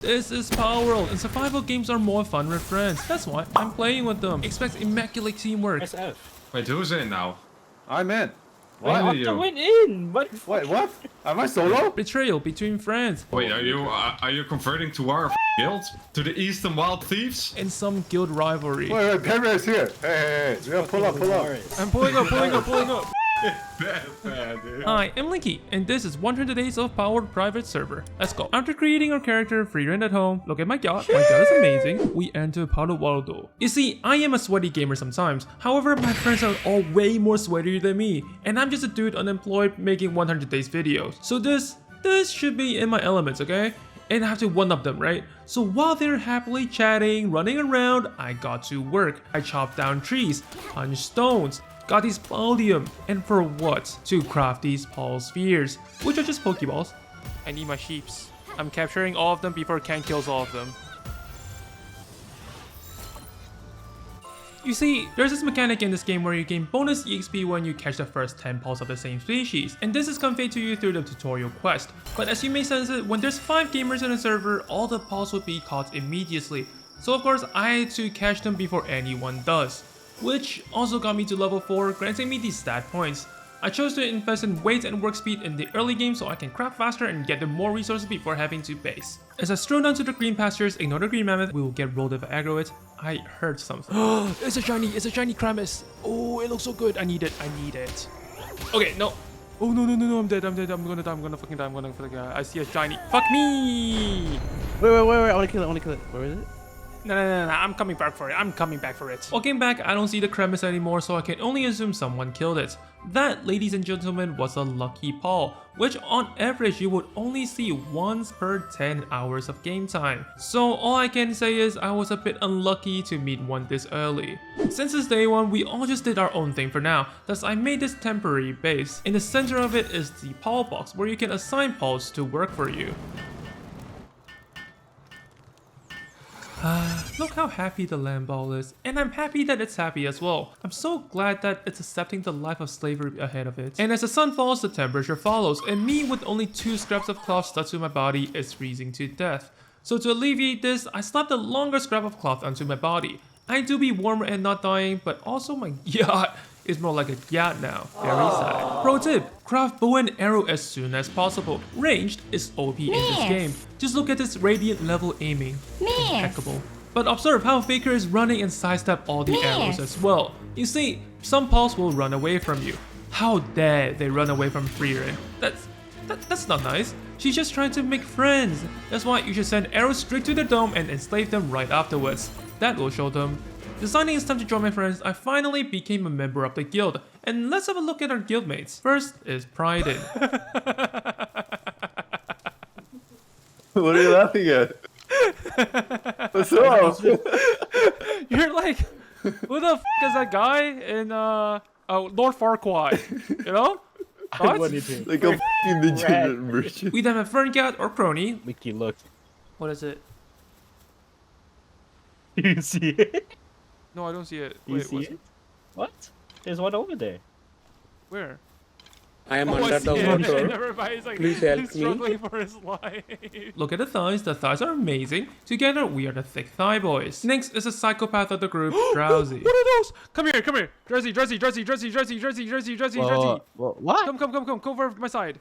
This is Palworld, and survival games are more fun with friends. That's why I'm playing with them. Expect immaculate teamwork. SF. Wait, who's in now? I'm in. What? What? I went in. What? Wait, what? Am I solo? Betrayal between friends. Wait, are you converting to our guild? To the Eastern Wild Thieves? And some guild rivalry. Wait, Perry's here. Hey. Yeah, pull up. I'm pulling up. Bad, dude. Hi, I'm Linky, and this is 100 Days of Palworld Private Server. Let's go. After creating our character, free rent at home, look at my yacht. My yacht is amazing. We enter Palworld. You see, I am a sweaty gamer sometimes. However, my friends are all way more sweatier than me, and I'm just a dude unemployed making 100 days videos. So this should be in my elements, okay? And I have to one-up them, right? So while they're happily chatting, running around, I got to work. I chopped down trees, punched stones, got these Paldium, and for what? To craft these Pal spheres, which are just Pokeballs. I need my sheeps. I'm capturing all of them before Ken kills all of them. You see, there's this mechanic in this game where you gain bonus EXP when you catch the first 10 Pals of the same species, and this is conveyed to you through the tutorial quest. But as you may sense it, when there's 5 gamers in a server, all the Pals will be caught immediately. So of course, I had to catch them before anyone does. Which also got me to level 4, granting me these stat points. I chose to invest in weight and work speed in the early game so I can craft faster and get them more resources before having to base. As I stroll down to the green pastures, ignore the green mammoth, we will get rolled if I aggro it. I heard something. It's a shiny Kramis. Oh, it looks so good. I need it. Okay, no. Oh no, I'm dead. I'm gonna fucking die. I see a shiny. Fuck me! Wait. I wanna kill it. Where is it? No, I'm coming back for it. Walking back, I don't see the Kramis anymore, so I can only assume someone killed it. That, ladies and gentlemen, was a lucky Pal, which on average you would only see once per 10 hours of game time. So all I can say is I was a bit unlucky to meet one this early. Since it's day 1, we all just did our own thing for now, thus I made this temporary base. In the center of it is the Pal box, where you can assign Pals to work for you. Look how happy the land ball is, and I'm happy that it's happy as well. I'm so glad that it's accepting the life of slavery ahead of it. And as the sun falls, the temperature follows, and me with only 2 scraps of cloth stuck to my body is freezing to death. So to alleviate this, I slapped a longer scrap of cloth onto my body. I do be warmer and not dying, but also my yacht is more like a yacht now. Very sad. Pro tip, craft bow and arrow as soon as possible. Ranged is OP in this game. Just look at this radiant level aiming. Impeccable. But observe how Faker is running and sidestep all the arrows as well. You see, some Pals will run away from you. How dare they run away from Freeloading? That's not nice. She's just trying to make friends. That's why you should send arrows straight to the dome and enslave them right afterwards. That will show them. Deciding it's time to join my friends, I finally became a member of the guild. And let's have a look at our guildmates. First is Priden. What are you laughing at? What's wrong? You're like, who the f is that guy in Lord Farquaad? You know? What? Like a fucking degenerate merchant. We then have Ferncat or Crony. Mickey, look. What is it? You see it? No, I don't see it. You see it? What? There's one over there. Where? I am I under see the it. water. Never mind. He's like, Please help he's me. struggling for his life. Look at the thighs. The thighs are amazing. Together, we are the thick thigh boys. Next is a psychopath of the group, Drowsy. What are those? Come here. Drowsy. What? Come over my side.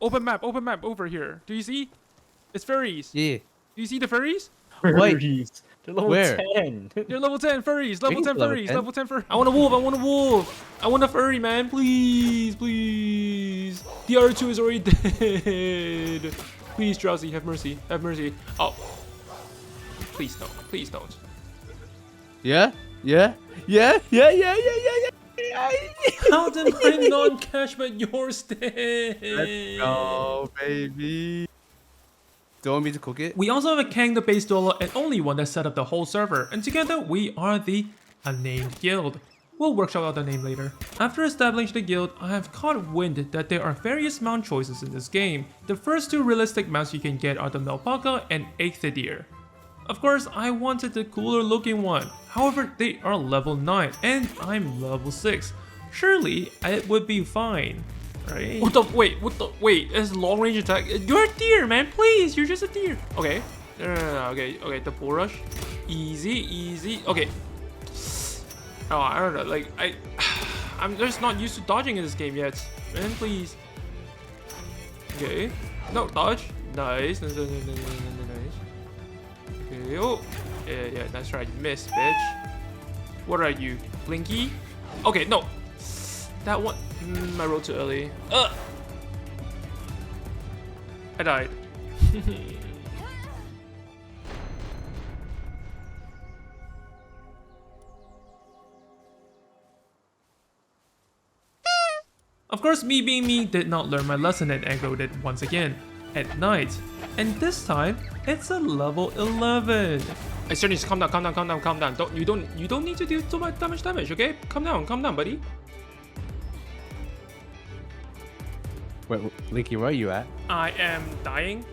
Open map over here. Do you see? It's furries. Yeah. Do you see the furries? Wait. They're level Where? 10. They're level 10 furries. Level 10 level furries. 10? Level 10 furries. I want a wolf. I want a furry, man. Please. The other 2 is already dead. Please, Drowsy, have mercy. Oh. Please don't. Yeah. How did I not catch my yours dead? Let's go, baby. Do you want me to cook it? We also have a Kang the base dollar and only one that set up the whole server, and together we are the Unnamed Guild. We'll workshop out the name later. After establishing the guild, I have caught wind that there are various mount choices in this game. The first 2 realistic mounts you can get are the Melpaka and Eikthadir. Of course, I wanted the cooler looking one. However, they are level 9 and I'm level 6. Surely, it would be fine. right? Wait, it's long range attack. You're a deer, man, please, you're just a deer. Okay, No. Okay, the bull rush. Easy. Okay. Oh, I don't know. Like, I'm just not used to dodging in this game yet. Man, please. Okay. No, dodge. Nice. Nice. Okay. Oh. Yeah. Nice try. You missed, bitch. What are you? Linky? Okay, no. That one. I rolled too early. I died. Of course, me being me did not learn my lesson and aggroed it once again at night. And this time, it's a level 11. I certainly just calm down. You don't need to do too much damage, okay? Calm down, buddy. Wait, Linky, where are you at? I am dying.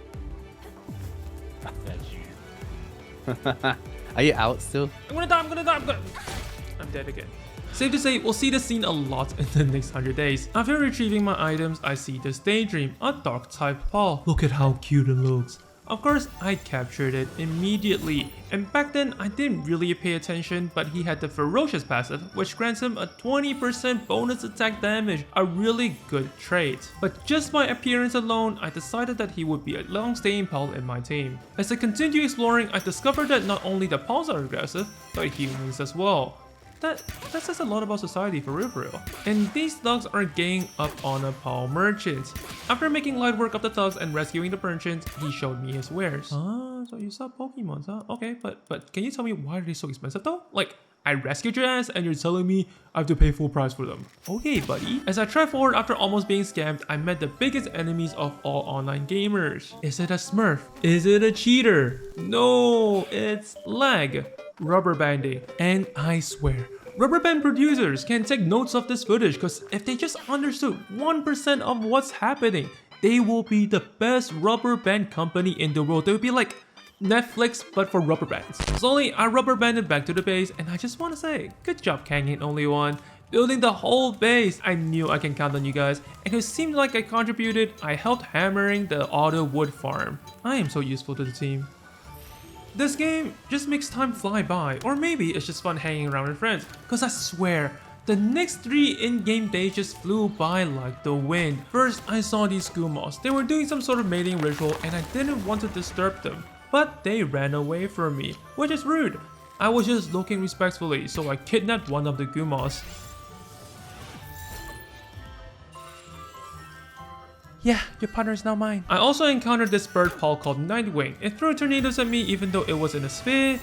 Are you out still? I'm gonna die. I'm dead again. Safe to say, we'll see this scene a lot in the next 100 days. After retrieving my items, I see this Daydream, a dark type Paul. Look at how cute it looks. Of course, I captured it immediately, and back then I didn't really pay attention, but he had the Ferocious passive, which grants him a 20% bonus attack damage, a really good trait. But just by appearance alone, I decided that he would be a long-staying Pal in my team. As I continue exploring, I discovered that not only the Pals are aggressive, but humans as well. That says a lot about society for real. And these thugs are ganging up on a Pal merchant. After making light work of the thugs and rescuing the merchant, he showed me his wares. Ah, so you sell Pokemons, huh? Okay, but can you tell me why are they so expensive though? Like, I rescued your ass and you're telling me I have to pay full price for them. Okay, buddy. As I tread forward after almost being scammed, I met the biggest enemies of all online gamers. Is it a Smurf? Is it a cheater? No, it's lag. Rubber banding. And I swear, rubber band producers can take notes of this footage because if they just understood 1% of what's happening, they will be the best rubber band company in the world. They would be like Netflix but for rubber bands. Slowly, I rubber banded back to the base and I just want to say, good job Kangin Only One. Building the whole base. I knew I can count on you guys, and it seemed like I contributed. I helped hammering the auto wood farm. I am so useful to the team. This game just makes time fly by, or maybe it's just fun hanging around with friends, cause I swear, the next 3 in-game days just flew by like the wind. First, I saw these Gumos. They were doing some sort of mating ritual and I didn't want to disturb them, but they ran away from me, which is rude. I was just looking respectfully, so I kidnapped one of the Gumos. Yeah, your partner is now mine. I also encountered this bird Paul called Nightwing. It threw tornadoes at me even though it was in a sphere,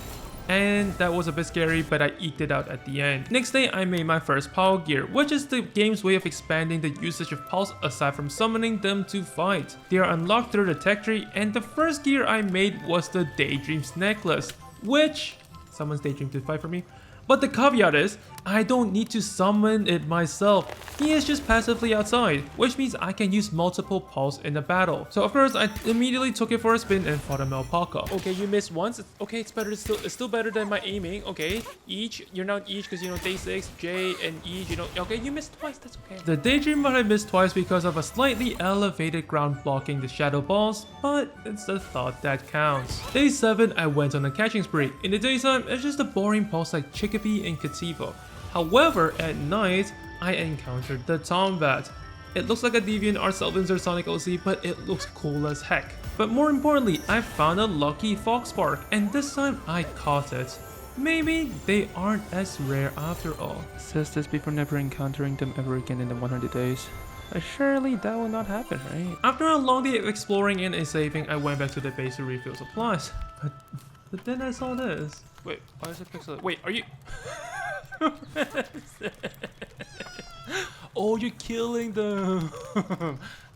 and that was a bit scary, but I eked it out at the end. Next day, I made my first Pal gear, which is the game's way of expanding the usage of Pals aside from summoning them to fight. They are unlocked through the tech tree, and the first gear I made was the Daydream's necklace, which someone's Daydream to fight for me. But the caveat is, I don't need to summon it myself. He is just passively outside, which means I can use multiple Pals in a battle. So of course, I immediately took it for a spin and fought an alpaca. Okay, you missed once. Okay, it's better. It's still better than my aiming. Okay, each. You're not each because you know day 6, J and E. You know. Okay, you missed twice. That's okay. The Daydream might have missed twice because of a slightly elevated ground blocking the shadow balls, but it's the thought that counts. Day 7, I went on a catching spree. In the daytime, it's just a boring Pals like Chickpea and Kativo. However, at night, I encountered the Tombat. It looks like a Deviant Art Sylvan's Sonic OC, but it looks cool as heck. But more importantly, I found a lucky Foxpark, and this time I caught it. Maybe they aren't as rare after all. Says this before never encountering them ever again in the 100 days. Surely that will not happen, right? After a long day of exploring and saving, I went back to the base to refill supplies. But then I saw this. Wait, why is it pixelated? Wait, are you... Oh, you're killing them.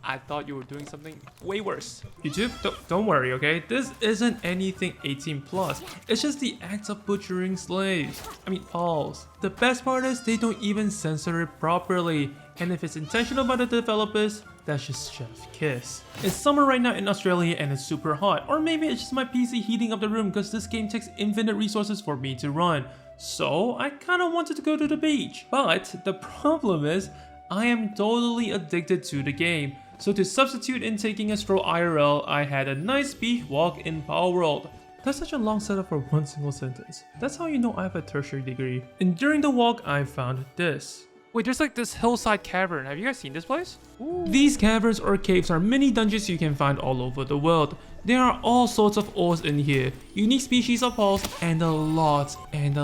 I thought you were doing something way worse. YouTube, don't worry, okay? This isn't anything 18 plus. It's just the act of butchering slaves. I mean, Pals. The best part is they don't even censor it properly. And if it's intentional by the developers, that's just chef's kiss. It's summer right now in Australia and it's super hot. Or maybe it's just my PC heating up the room because this game takes infinite resources for me to run. So I kind of wanted to go to the beach. But the problem is, I am totally addicted to the game. So to substitute in taking a stroll IRL, I had a nice beach walk in Palworld. That's such a long setup for one single sentence. That's how you know I have a tertiary degree. And during the walk, I found this. Wait, there's like this hillside cavern. Have you guys seen this place? Ooh. These caverns or caves are mini dungeons you can find all over the world. There are all sorts of ores in here, unique species of balls, and a lot, and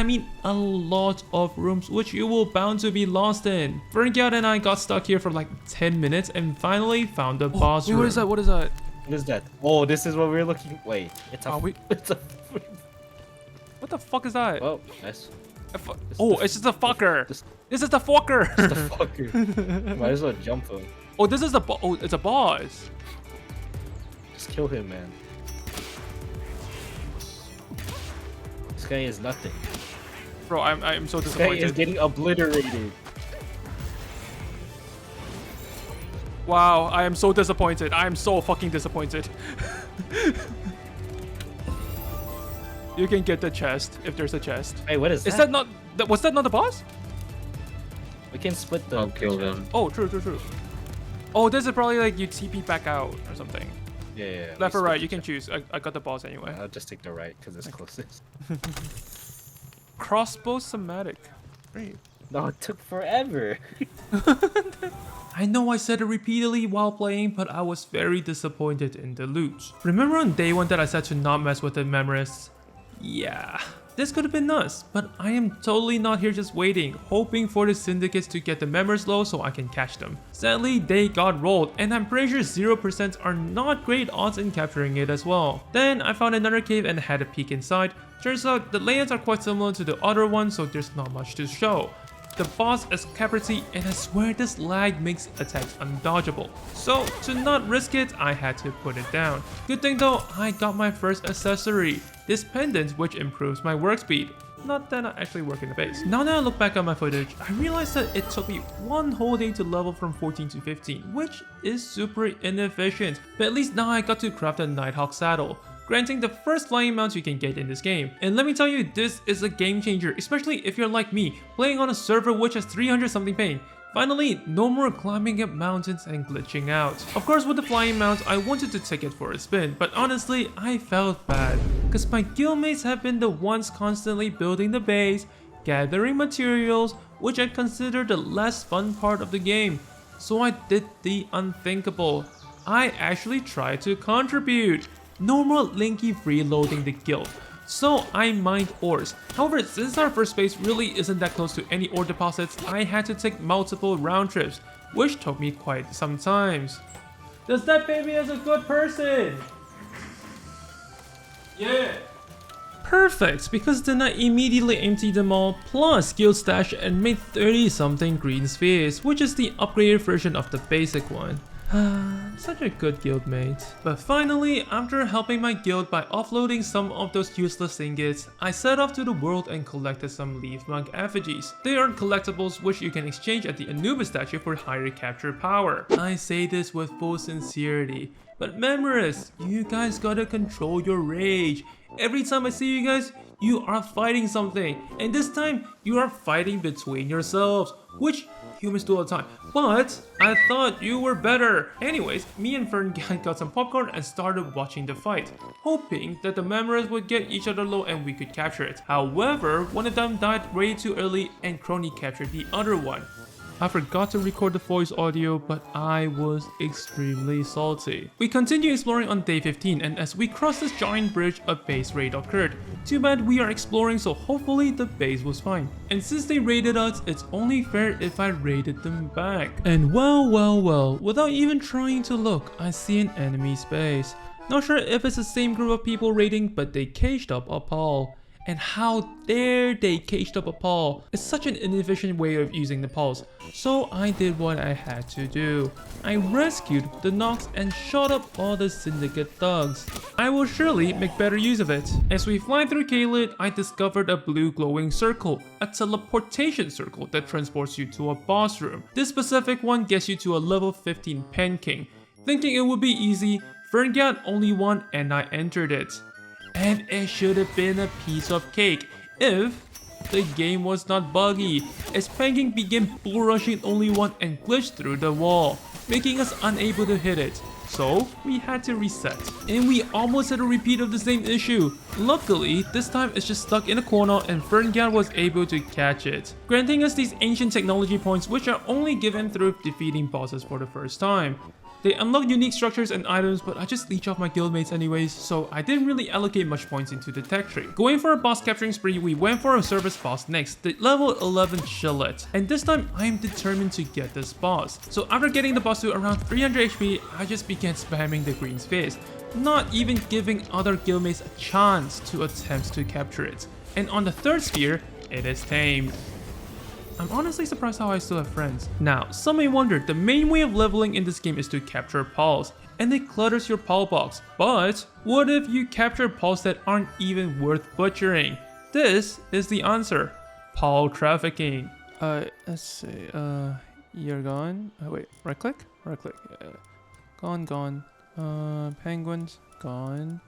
I mean a lot of rooms which you will bound to be lost in. Ferngard and I got stuck here for like 10 minutes and finally found the boss room. What is that? What is that? What is that? Oh, this is what we're looking. Wait, it's a. It's a. What the fuck is that? Oh, nice. Oh, it's just a fucker. This is the fucker. It's the fucker. Might as well jump him. Oh, this is the oh, it's a boss. Just kill him, man. This guy is nothing. Bro, I'm so This guy disappointed. is getting obliterated. Wow, I am so disappointed. I am so fucking disappointed. You can get the chest if there's a chest. Hey, what is that? Is that not? Was that not the boss? We can split the. I'll kill them. Oh, true. Oh, this is probably like you TP back out or something. Yeah. Left or right, you can choose. I got the boss anyway. I'll just take the right because it's closest. Crossbow somatic. Great. No, it took forever. I know I said it repeatedly while playing, but I was very disappointed in the loot. Remember on day 1 that I said to not mess with the memorists? Yeah, this could have been us, but I am totally not here just waiting, hoping for the syndicates to get the members low so I can catch them. Sadly, they got rolled, and I'm pretty sure 0% are not great odds in capturing it as well. Then I found another cave and had a peek inside. Turns out the layouts are quite similar to the other one, so there's not much to show. The boss is Caprity, and I swear this lag makes attacks undodgeable. So to not risk it, I had to put it down. Good thing though, I got my first accessory, this pendant which improves my work speed. Not that I actually work in the base. Now that I look back at my footage, I realized that it took me one whole day to level from 14 to 15, which is super inefficient. But at least now I got to craft a Nighthawk saddle, granting the first flying mount you can get in this game. And let me tell you, this is a game changer, especially if you're like me, playing on a server which has 300 something ping. Finally, no more climbing up mountains and glitching out. Of course, with the flying mount, I wanted to take it for a spin, but honestly, I felt bad, because my guildmates have been the ones constantly building the base, gathering materials, which I consider the less fun part of the game. So I did the unthinkable. I actually tried to contribute. No more Linky freeloading the guild, so I mined ores. However, since our first base really isn't that close to any ore deposits, I had to take multiple round trips, which took me quite some times. Does that pay me as a good person? Yeah. Perfect, because then I immediately emptied them all, plus guild stash, and made 30 something green spheres, which is the upgraded version of the basic one. Such a good guildmate. But finally, after helping my guild by offloading some of those useless ingots, I set off to the world and collected some leaf monk effigies. They are collectibles which you can exchange at the Anubis statue for higher capture power. I say this with full sincerity, but memorists, you guys gotta control your rage. Every time I see you guys, you are fighting something, and this time you are fighting between yourselves, which humans do all the time, but I thought you were better. Anyways, me and Fern got some popcorn and started watching the fight, hoping that the members would get each other low and we could capture it. However, one of them died way too early and Crony captured the other one. I forgot to record the voice audio, but I was extremely salty. We continue exploring on day 15, and as we cross this giant bridge, a base raid occurred. Too bad we are exploring, so hopefully the base was fine. And since they raided us, it's only fair if I raided them back. And well, without even trying to look, I see an enemy's base. Not sure if it's the same group of people raiding, but they caged up a Paul. And how dare they caged up a Paul? It's such an inefficient way of using the Pauls. So I did what I had to do. I rescued the Nox and shot up all the Syndicate thugs. I will surely make better use of it. As we fly through Caelid, I discovered a blue glowing circle, a teleportation circle that transports you to a boss room. This specific one gets you to a level 15 Pen King. Thinking it would be easy, Ferngard only won and I entered it. And it should have been a piece of cake if the game was not buggy, as Pen King began bull rushing only one and glitched through the wall. making us unable to hit it. So we had to reset, and we almost had a repeat of the same issue. Luckily, this time it's just stuck in a corner and Ferngard was able to catch it, granting us these ancient technology points which are only given through defeating bosses for the first time. They unlock unique structures and items, but I just leech off my guildmates anyways, so I didn't really allocate much points into the tech tree. Going for a boss capturing spree, we went for a service boss next, the level 11 Shillet. And this time, I am determined to get this boss. So after getting the boss to around 300 HP, I just began spamming the green space, not even giving other guildmates a chance to attempt to capture it. And on the third sphere, it is tamed. I'm honestly surprised how I still have friends. Now, some may wonder, the main way of leveling in this game is to capture pals, and it clutters your pal box. But what if you capture pals that aren't even worth butchering? This is the answer: pal trafficking. Let's see, you're gone. Wait, right click? Right click. Gone. Penguins, gone.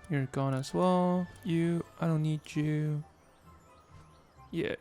You're gone as well. I don't need you. Yeah,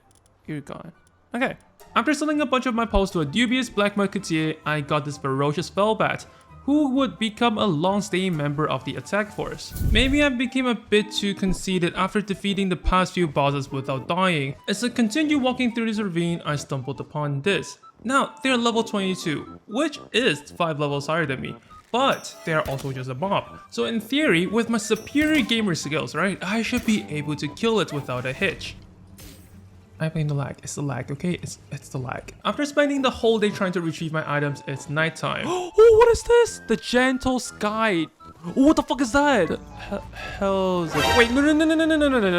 you're gone. Okay, after selling a bunch of my pals to a dubious black marketeer, I got this ferocious Velbat, who would become a long-staying member of the attack force. Maybe I became a bit too conceited after defeating the past few bosses without dying. As I continued walking through this ravine, I stumbled upon this. Now, they're level 22, which is 5 levels higher than me. But they are also just a mob. So in theory, with my superior gamer skills, right, I should be able to kill it without a hitch. I blame the lag. It's the lag, okay? It's the lag. After spending the whole day trying to retrieve my items, it's nighttime. Oh, what is this? The Gentle Sky. Oh, what the fuck is that? Hell's it? Wait, no,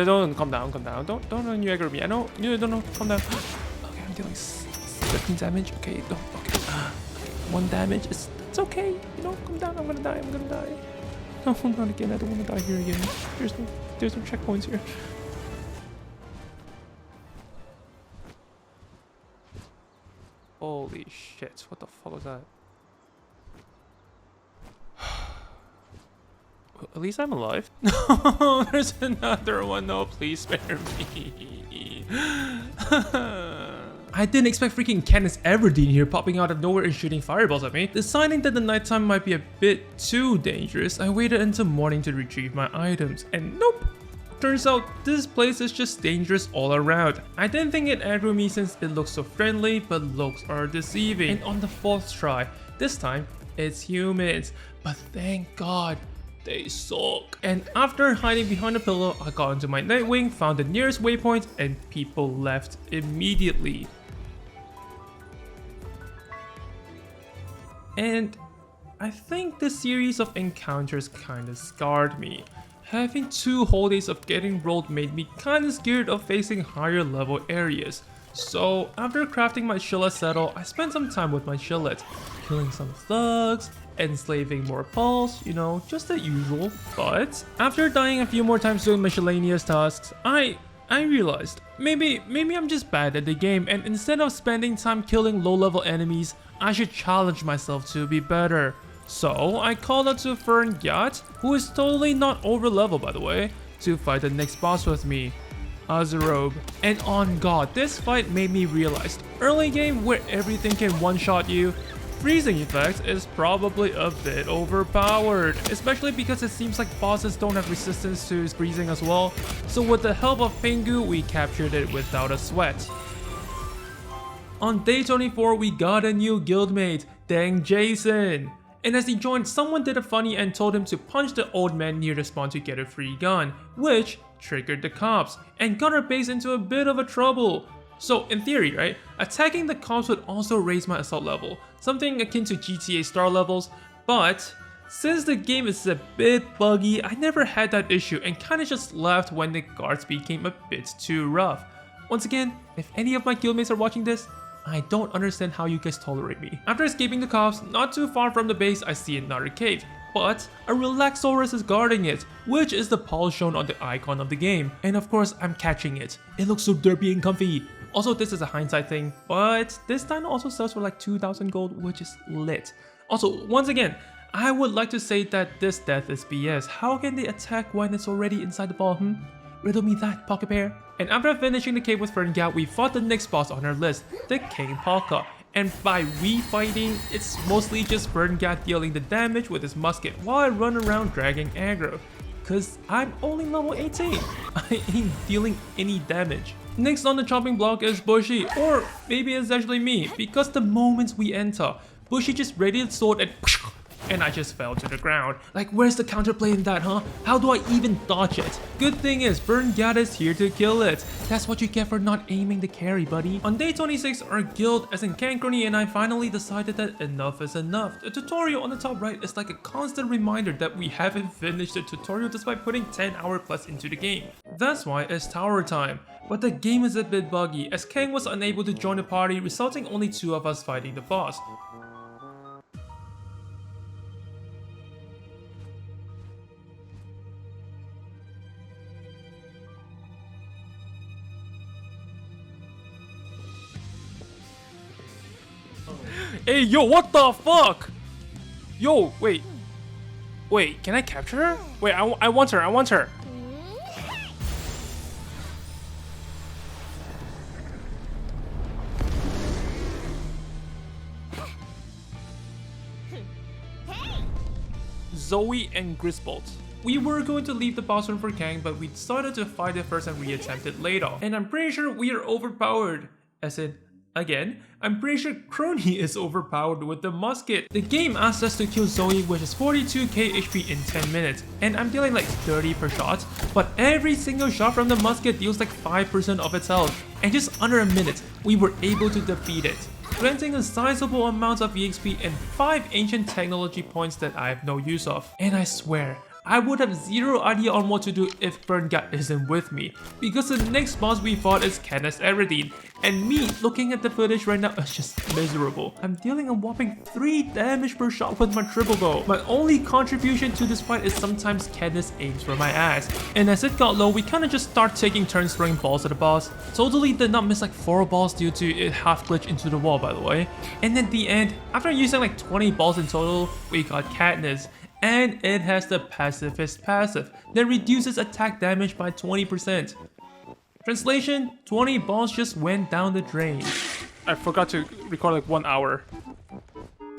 don't calm down. Don't you aggro me. I know, don't, calm down. Okay, I'm dealing 15 damage. Okay, okay. 1 damage. It's okay. You know, calm down. I'm gonna die. No, not again. I don't want to die here again. There's no checkpoints here. Holy shit, what the fuck was that? At least I'm alive. No, there's another one. No, please spare me. I didn't expect freaking Candace Everdeen here popping out of nowhere and shooting fireballs at me. Deciding that the nighttime might be a bit too dangerous, I waited until morning to retrieve my items, and nope. Turns out this place is just dangerous all around. I didn't think it aggroed me since it looks so friendly, but looks are deceiving. And on the 4th try, this time it's humans, but thank God they suck. And after hiding behind a pillow, I got into my Nightwing, found the nearest waypoint, and people left immediately. And I think this series of encounters kinda scarred me. Having 2 whole days of getting rolled made me kinda scared of facing higher level areas. So after crafting my Shillet saddle, I spent some time with my Shillet, killing some thugs, enslaving more pals, you know, just the usual. But after dying a few more times doing miscellaneous tasks, I realized maybe I'm just bad at the game, and instead of spending time killing low level enemies, I should challenge myself to be better. So I called out to Ferngard, who is totally not over level by the way, to fight the next boss with me, Azerob. And on God, this fight made me realize, early game where everything can one-shot you, freezing effect is probably a bit overpowered, especially because it seems like bosses don't have resistance to freezing as well. So with the help of Pingu, we captured it without a sweat. On day 24, we got a new guildmate, Dang Jason. And as he joined, someone did a funny and told him to punch the old man near the spawn to get a free gun, which triggered the cops and got our base into a bit of a trouble. So in theory, right, attacking the cops would also raise my assault level, something akin to GTA star levels, but since the game is a bit buggy, I never had that issue and kinda just left when the guards became a bit too rough. Once again, if any of my guildmates are watching this, I don't understand how you guys tolerate me. After escaping the cops, not too far from the base, I see another cave. But a Relaxaurus is guarding it, which is the pulse shown on the icon of the game. And of course, I'm catching it. It looks so derpy and comfy. Also, this is a hindsight thing, but this dino also sells for like 2,000 gold, which is lit. Also, once again, I would like to say that this death is BS. How can they attack when it's already inside the ball, Riddle me that, Pocket Bear. And after finishing the cave with Ferngard, we fought the next boss on our list, the King Palka. And by we fighting, it's mostly just Berngat dealing the damage with his musket while I run around dragging aggro. Cause I'm only level 18, I ain't dealing any damage. Next on the chopping block is Bushy, or maybe it's actually me, because the moment we enter, Bushy just readied his sword and I just fell to the ground. Like, where's the counterplay in that, huh? How do I even dodge it? Good thing is, Berngat is here to kill it. That's what you get for not aiming the carry, buddy. On day 26, our guild, as in Kankrony and I, finally decided that enough is enough. The tutorial on the top right is like a constant reminder that we haven't finished the tutorial despite putting 10 hours plus into the game. That's why it's tower time. But the game is a bit buggy, as Kang was unable to join the party, resulting only 2 of us fighting the boss. Hey, yo, what the fuck? Yo, wait. Wait, can I capture her? Wait, I want her, I want her. Zoe and Grisbolt. We were going to leave the boss room for Kang, but we decided to fight it first and re-attempt it later. And I'm pretty sure we are overpowered. As in, again, I'm pretty sure Crony is overpowered with the musket. The game asks us to kill Zoe, which is 42k HP in 10 minutes, and I'm dealing like 30 per shot, but every single shot from the musket deals like 5% of its health, and just under a minute, we were able to defeat it, granting a sizable amount of EXP and 5 ancient technology points that I have no use of. And I swear, I would have zero idea on what to do if Berngat isn't with me, because the next boss we fought is Canis Eridine, and me looking at the footage right now is just miserable. I'm dealing a whopping 3 damage per shot with my triple bow. My only contribution to this fight is sometimes Canis aims for my ass, and as it got low, we kinda just start taking turns throwing balls at the boss. Totally did not miss like 4 balls due to it half glitch into the wall, by the way. And at the end, after using like 20 balls in total, we got Katniss. And it has the pacifist passive that reduces attack damage by 20%. Translation, 20 balls just went down the drain. I forgot to record like 1 hour.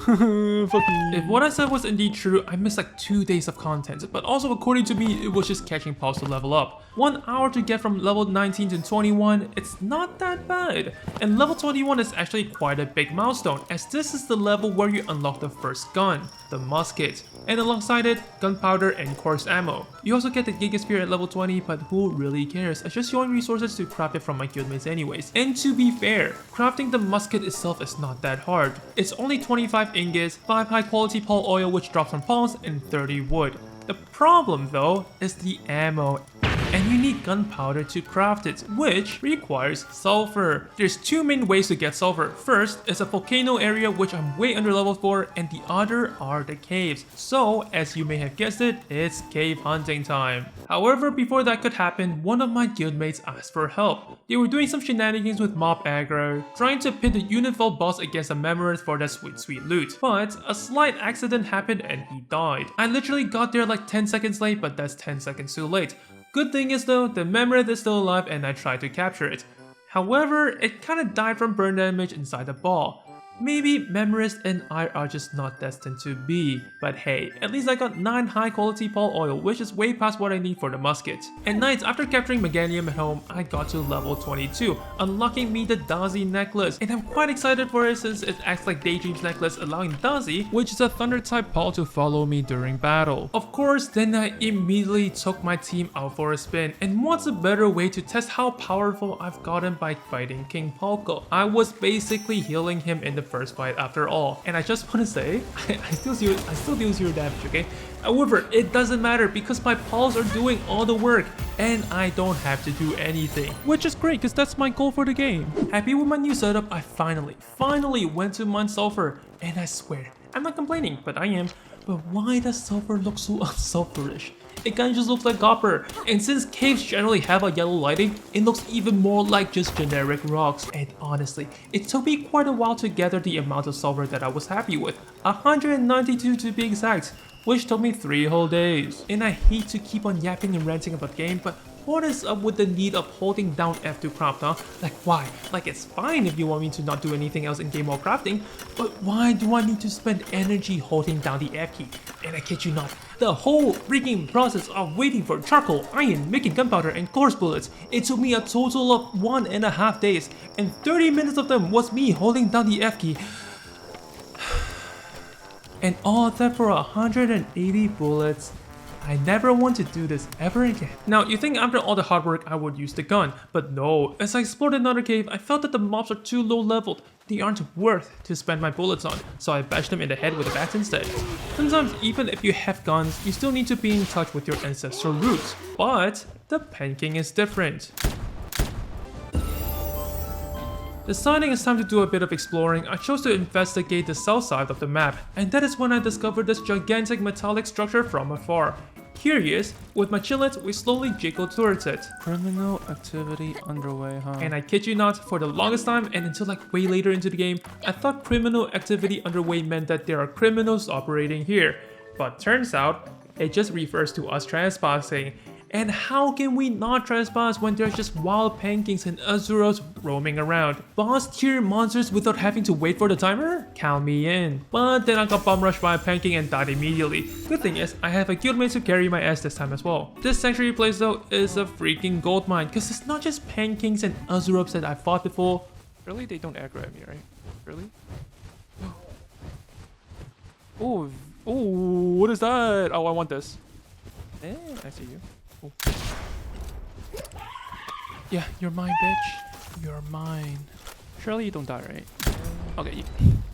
If what I said was indeed true, I missed like 2 days of content, but also according to me, it was just catching pulse to level up. 1 hour to get from level 19 to 21, it's not that bad. And level 21 is actually quite a big milestone, as this is the level where you unlock the first gun, the musket, and alongside it, gunpowder and coarse ammo. You also get the Giga Spear at level 20, but who really cares? I just showing resources to craft it from my guildmates anyways. And to be fair, crafting the musket itself is not that hard. It's only 25 ingots, 5 high quality pall oil which drops from palms, and 30 wood. The problem though is the ammo, and you need gunpowder to craft it, which requires sulfur. There's 2 main ways to get sulfur. First is a volcano area which I'm way under level for, and the other are the caves. So as you may have guessed it, it's cave hunting time. However, before that could happen, one of my guildmates asked for help. They were doing some shenanigans with mob aggro, trying to pit the Unifil boss against a Memorith for that sweet loot. But a slight accident happened and he died. I literally got there like 10 seconds late, but that's 10 seconds too late. Good thing is though, the Memorith is still alive and I tried to capture it. However, it kinda died from burn damage inside the ball. Maybe Memorith and I are just not destined to be. But hey, at least I got 9 high quality pall oil, which is way past what I need for the musket. At night, after capturing Meganium at home, I got to level 22, unlocking me the Dazi necklace. And I'm quite excited for it since it acts like Daydream's necklace, allowing Dazi, which is a thunder type pall, to follow me during battle. Of course, then I immediately took my team out for a spin, and what's a better way to test how powerful I've gotten by fighting King Polko? I was basically healing him in the first fight after all, and I just want to say, I still deal 0 damage, okay? However, it doesn't matter because my pawns are doing all the work and I don't have to do anything, which is great because that's my goal for the game. Happy with my new setup, I finally went to mine sulfur, and I swear, I'm not complaining, but I am. But why does sulfur look so unsulfurish? It kinda just looks like copper, and since caves generally have a yellow lighting, it looks even more like just generic rocks. And honestly, it took me quite a while to gather the amount of sulfur that I was happy with, 192 to be exact, which took me 3 whole days. And I hate to keep on yapping and ranting about the game, but what is up with the need of holding down F to craft, huh? Like why? Like it's fine if you want me to not do anything else in game while crafting, but why do I need to spend energy holding down the F key? And I kid you not, the whole freaking process of waiting for charcoal, iron, making gunpowder and coarse bullets, it took me a total of 1.5 days, and 30 minutes of them was me holding down the F key. And all that for 180 bullets. I never want to do this ever again. Now, you think after all the hard work I would use the gun, but no. As I explored another cave, I felt that the mobs are too low leveled. They aren't worth to spend my bullets on, so I bashed them in the head with a bat instead. Sometimes, even if you have guns, you still need to be in touch with your ancestral roots. But the Panking is different. Deciding it's time to do a bit of exploring, I chose to investigate the south side of the map, and that is when I discovered this gigantic metallic structure from afar. Curious, with my chillets, we slowly jiggled towards it. Criminal activity underway, huh? And I kid you not, for the longest time and until like way later into the game, I thought criminal activity underway meant that there are criminals operating here. But turns out, it just refers to us trespassing. And how can we not trespass when there's just wild Pankings and Azuros roaming around? Boss tier monsters without having to wait for the timer? Count me in. But then I got bum rushed by a Panking and died immediately. Good thing is, I have a guildmate to carry my ass this time as well. This sanctuary place though is a freaking gold mine, cause it's not just Pankings and Azuros that I fought before. Really? They don't aggro at me, right? Really? Oh, what is that? Oh, I want this. I see you. Yeah, you're mine, bitch. You're mine. Surely you don't die, right? Okay,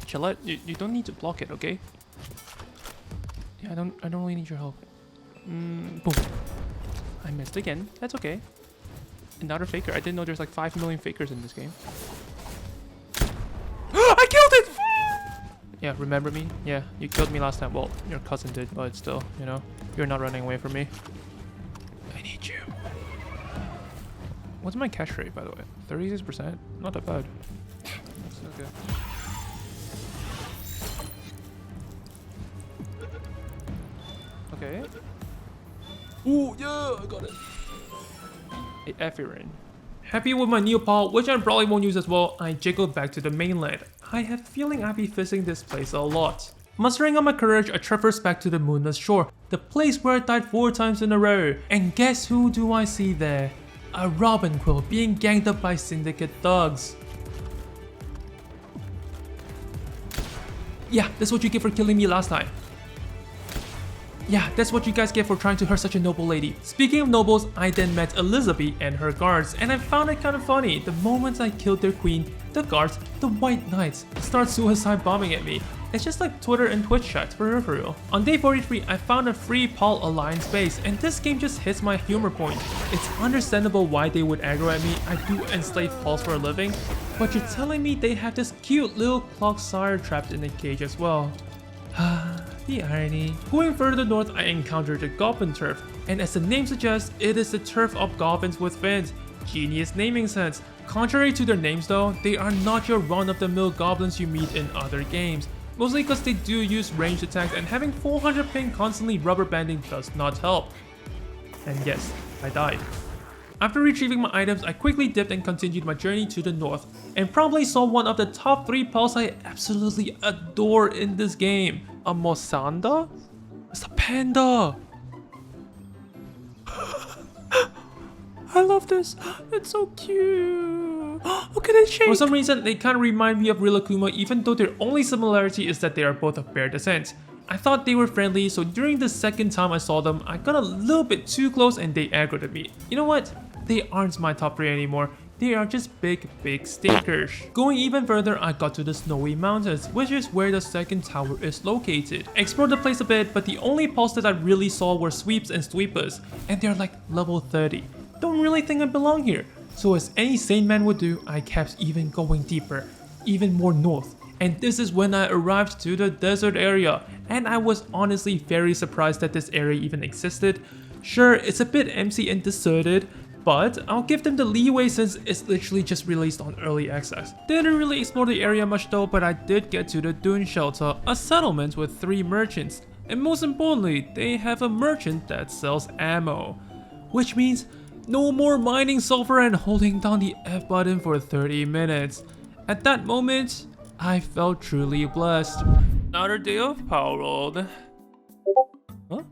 Chillette, you don't need to block it, okay? Yeah, I don't really need your help. Boom. I missed again. That's okay. Another faker. I didn't know there's like 5 million fakers in this game. I killed it! Yeah, remember me? Yeah, you killed me last time. Well, your cousin did, but still, you know, you're not running away from me. I need you. What's my cash rate, by the way? 36%? Not that bad. That's okay. Okay. Ooh, yeah, I got it. A Ephirin. Happy with my Neopal, which I probably won't use as well, I jiggled back to the mainland. I have a feeling I'll be visiting this place a lot. Mustering up my courage, I traversed back to the Moonless Shore, the place where I died 4 times in a row. And guess who do I see there? A Robin Quill being ganged up by Syndicate thugs. Yeah, that's what you get for killing me last time. Yeah, that's what you guys get for trying to hurt such a noble lady. Speaking of nobles, I then met Elizabeth and her guards, and I found it kind of funny. The moment I killed their queen, the guards, the White Knights, start suicide bombing at me. It's just like Twitter and Twitch chats for real. On day 43, I found a free Pal Alliance base, and this game just hits my humor point. It's understandable why they would aggro at me. I do enslave Pals for a living, but you're telling me they have this cute little clock sire trapped in a cage as well. The irony. Going further north, I encountered the Goblin Turf, and as the name suggests, it is the turf of goblins with fins. Genius naming sense. Contrary to their names though, they are not your run-of-the-mill goblins you meet in other games. Mostly because they do use ranged attacks, and having 400 ping constantly rubber banding does not help. And yes, I died. After retrieving my items, I quickly dipped and continued my journey to the north, and probably saw one of the top 3 pals I absolutely adore in this game. A Mosanda? It's a panda! I love this. It's so cute. Look at it shake. For some reason, they kind of remind me of Rilakkuma, even though their only similarity is that they are both of bear descent. I thought they were friendly, so during the second time I saw them, I got a little bit too close and they aggroed at me. You know what? They aren't my top 3 anymore. They are just big stinkers. Going even further, I got to the Snowy Mountains, which is where the second tower is located. Explored the place a bit, but the only pals that I really saw were sweeps and sweepers, and they're like level 30. Don't really think I belong here. So as any sane man would do, I kept even going deeper, even more north. And this is when I arrived to the desert area, and I was honestly very surprised that this area even existed. Sure, it's a bit empty and deserted, but I'll give them the leeway since it's literally just released on early access. Didn't really explore the area much though, but I did get to the Dune Shelter, a settlement with 3 merchants. And most importantly, they have a merchant that sells ammo. Which means No more mining sulfur and holding down the F button for 30 minutes. At that moment, I felt truly blessed. Another day of Palworld. Huh?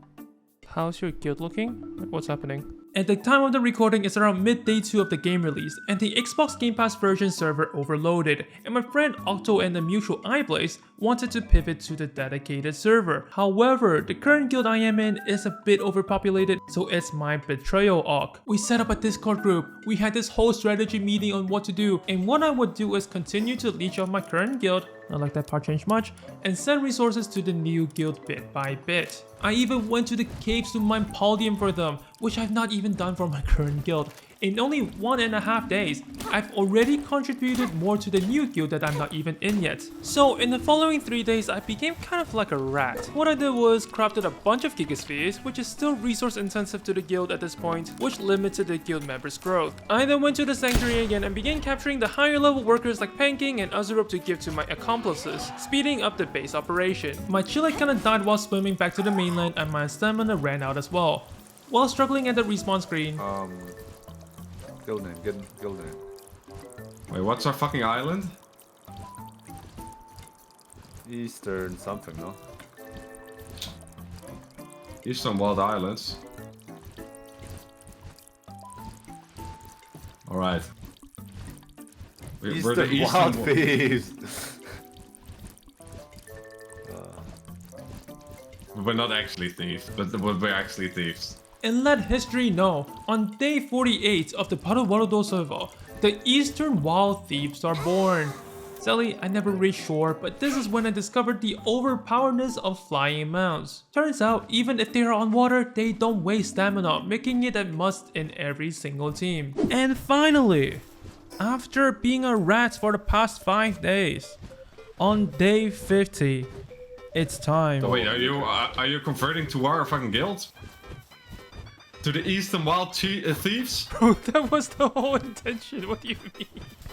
How's your guild looking? What's happening? At the time of the recording, it's around midday 2 of the game release, and the Xbox Game Pass version server overloaded, and my friend Octo and the mutual iBlaze wanted to pivot to the dedicated server. However, the current guild I am in is a bit overpopulated, so it's my betrayal arc. We set up a Discord group, we had this whole strategy meeting on what to do, and what I would do is continue to leech off my current guild, not like that part changed much, and send resources to the new guild bit by bit. I even went to the caves to mine Paldium for them, which I've not even done for my current guild. In only 1.5 days, I've already contributed more to the new guild that I'm not even in yet. So in the following 3 days, I became kind of like a rat. What I did was crafted a bunch of gigaspheres, which is still resource intensive to the guild at this point, which limited the guild members' growth. I then went to the sanctuary again and began capturing the higher level workers like Panking and Azurup to give to my accomplices, speeding up the base operation. My chillet kinda died while swimming back to the mainland and my stamina ran out as well. While struggling at the respawn screen, Gildan. Wait, what's our fucking island? Eastern something, no? Eastern Wild Islands. Alright. We're the Eastern Wild Eastern Thieves! We're not actually thieves, but we're actually thieves. and let history know, on day 48 of the Palworld server, the Eastern Wild Thieves are born. Sadly, I never reached shore, but this is when I discovered the overpowerness of flying mounts. Turns out, even if they are on water, they don't waste stamina, making it a must in every single team. And finally, after being a rat for the past 5 days, on day 50, it's time. Oh, wait, are you converting to our fucking guild? To the Eastern Wild Thieves? Bro, that was the whole intention, what do you mean?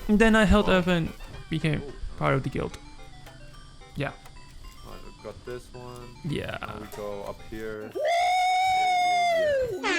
And then I held up and became part of the guild. Yeah. Alright, we've got this one. Yeah. Now we go up here. That's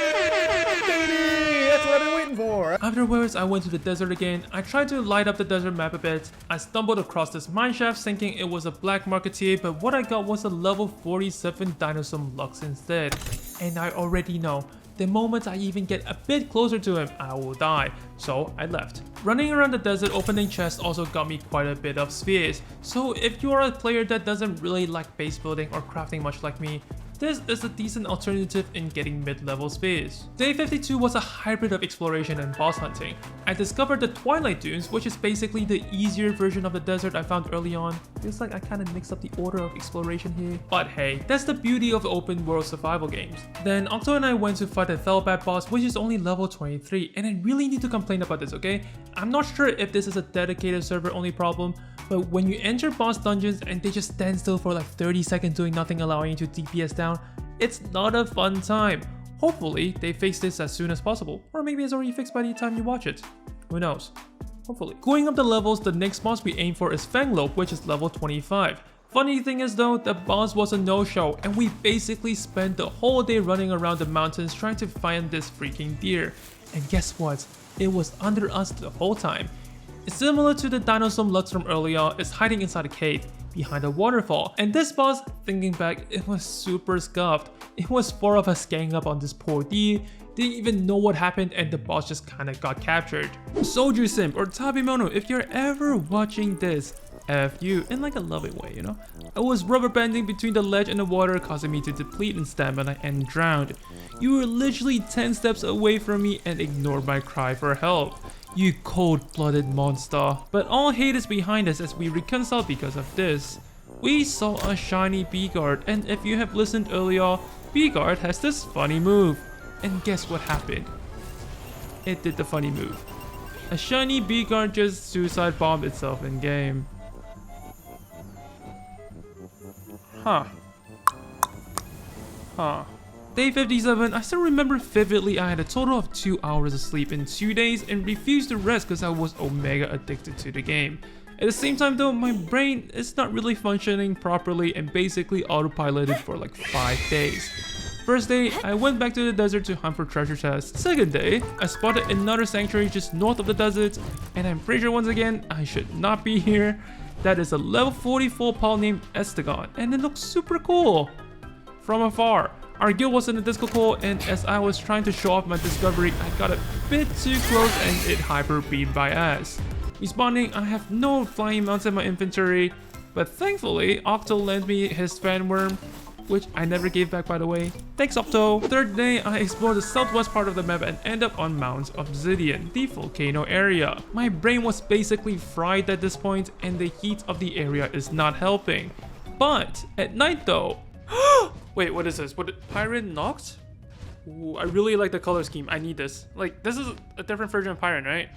what I've been waiting for. Afterwards, I went to the desert again. I tried to light up the desert map a bit. I stumbled across this mineshaft thinking it was a black marketeer, but what I got was a level 47 dinosaur lux instead. And I already know, the moment I even get a bit closer to him, I will die. So I left. Running around the desert opening chests also got me quite a bit of spheres. So if you are a player that doesn't really like base building or crafting much like me, this is a decent alternative in getting mid-level spheres. Day 52 was a hybrid of exploration and boss hunting. I discovered the Twilight Dunes, which is basically the easier version of the desert I found early on. Feels like I kinda mixed up the order of exploration here. But hey, that's the beauty of open world survival games. Then Octo and I went to fight the Felbat boss, which is only level 23, and I really need to complain about this, okay? I'm not sure if this is a dedicated server only problem, but when you enter boss dungeons and they just stand still for like 30 seconds doing nothing, allowing you to DPS down, it's not a fun time. Hopefully, they fix this as soon as possible, or maybe it's already fixed by the time you watch it. Who knows? Hopefully. Going up the levels, the next boss we aim for is Fanglope, which is level 25. Funny thing is though, the boss was a no-show, and we basically spent the whole day running around the mountains trying to find this freaking deer. And guess what? It was under us the whole time. Similar to the Dinosaur Lux from earlier, it's hiding inside a cave behind a waterfall. And this boss, thinking back, it was super scuffed. It was 4 of us ganging up on this poor deer, didn't even know what happened, and the boss just kinda got captured. Soldier Simp or Tabimono, if you're ever watching this, F you, in like a loving way, you know? I was rubber banding between the ledge and the water, causing me to deplete in stamina and drowned. You were literally 10 steps away from me and ignored my cry for help. You cold-blooded monster. But all hate is behind us as we reconcile because of this. We saw a shiny B-Guard, and if you have listened earlier, B-Guard has this funny move. And guess what happened? It did the funny move. A shiny B-Guard just suicide bombed itself in game. Huh. Day 57, I still remember vividly I had a total of 2 hours of sleep in 2 days and refused to rest because I was omega addicted to the game. At the same time though, my brain is not really functioning properly and basically autopiloted for like 5 days. First day, I went back to the desert to hunt for treasure chests. Second day, I spotted another sanctuary just north of the desert, and I'm pretty sure once again, I should not be here. That is a level 44 Pal named Estegon, and it looks super cool. From afar, our guild was in the disco call, and as I was trying to show off my discovery, I got a bit too close and it hyper beamed my ass. Responding, I have no flying mounts in my inventory, but thankfully, Octo lent me his fan worm, which I never gave back by the way. Thanks Octo! Third day, I explored the southwest part of the map and ended up on Mount Obsidian, the volcano area. My brain was basically fried at this point and the heat of the area is not helping. But at night though... Wait, what is this? What, Pyron Nox? Ooh, I really like the color scheme. I need this. Like, this is a different version of Pyron, right?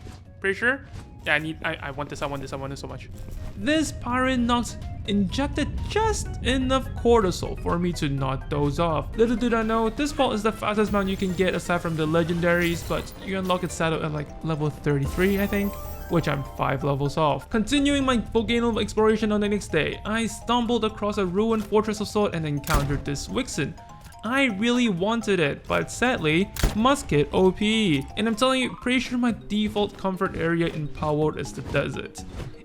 Pretty sure? Yeah, I want this, I want this so much. This Pyron Nox injected just enough cortisol for me to not doze off. Little did I know, this ball is the fastest mount you can get aside from the legendaries, but you unlock its saddle at like level 33, I think, which I'm 5 levels off. Continuing my volcano exploration on the next day, I stumbled across a ruined fortress of salt and encountered this Wixen. I really wanted it, but sadly, musket OP. And I'm telling you, pretty sure my default comfort area in Palworld is the desert.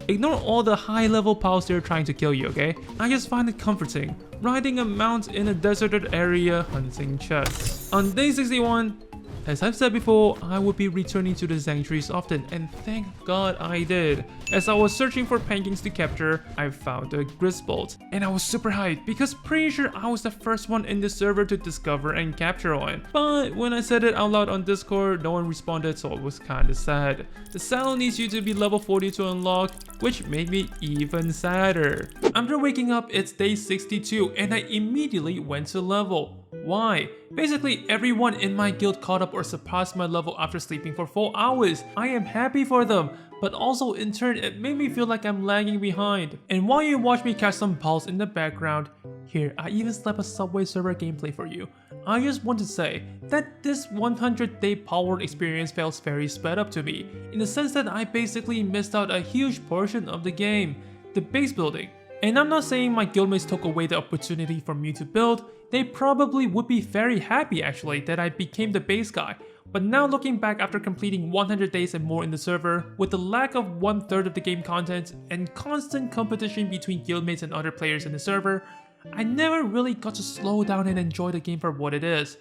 Ignore all the high level pals that are trying to kill you, okay? I just find it comforting, riding a mount in a deserted area hunting chests. On day 61, as I've said before, I would be returning to the sanctuaries often, and thank God I did. As I was searching for paintings to capture, I found a Grisbolt, and I was super hyped because pretty sure I was the first one in the server to discover and capture one. But when I said it out loud on Discord, no one responded, so it was kinda sad. The saddle needs you to be level 40 to unlock, which made me even sadder. After waking up, it's day 62, and I immediately went to level. Why? Basically, everyone in my guild caught up or surpassed my level after sleeping for 4 hours. I am happy for them, but also in turn, it made me feel like I'm lagging behind. And while you watch me catch some balls in the background, here, I even slapped a Subway server gameplay for you. I just want to say that this 100-day Palworld experience feels very sped up to me, in the sense that I basically missed out a huge portion of the game, the base building. And I'm not saying my guildmates took away the opportunity for me to build. They probably would be very happy actually that I became the base guy. But now looking back after completing 100 days and more in the server, with the lack of 1/3 of the game content and constant competition between guildmates and other players in the server, I never really got to slow down and enjoy the game for what it is.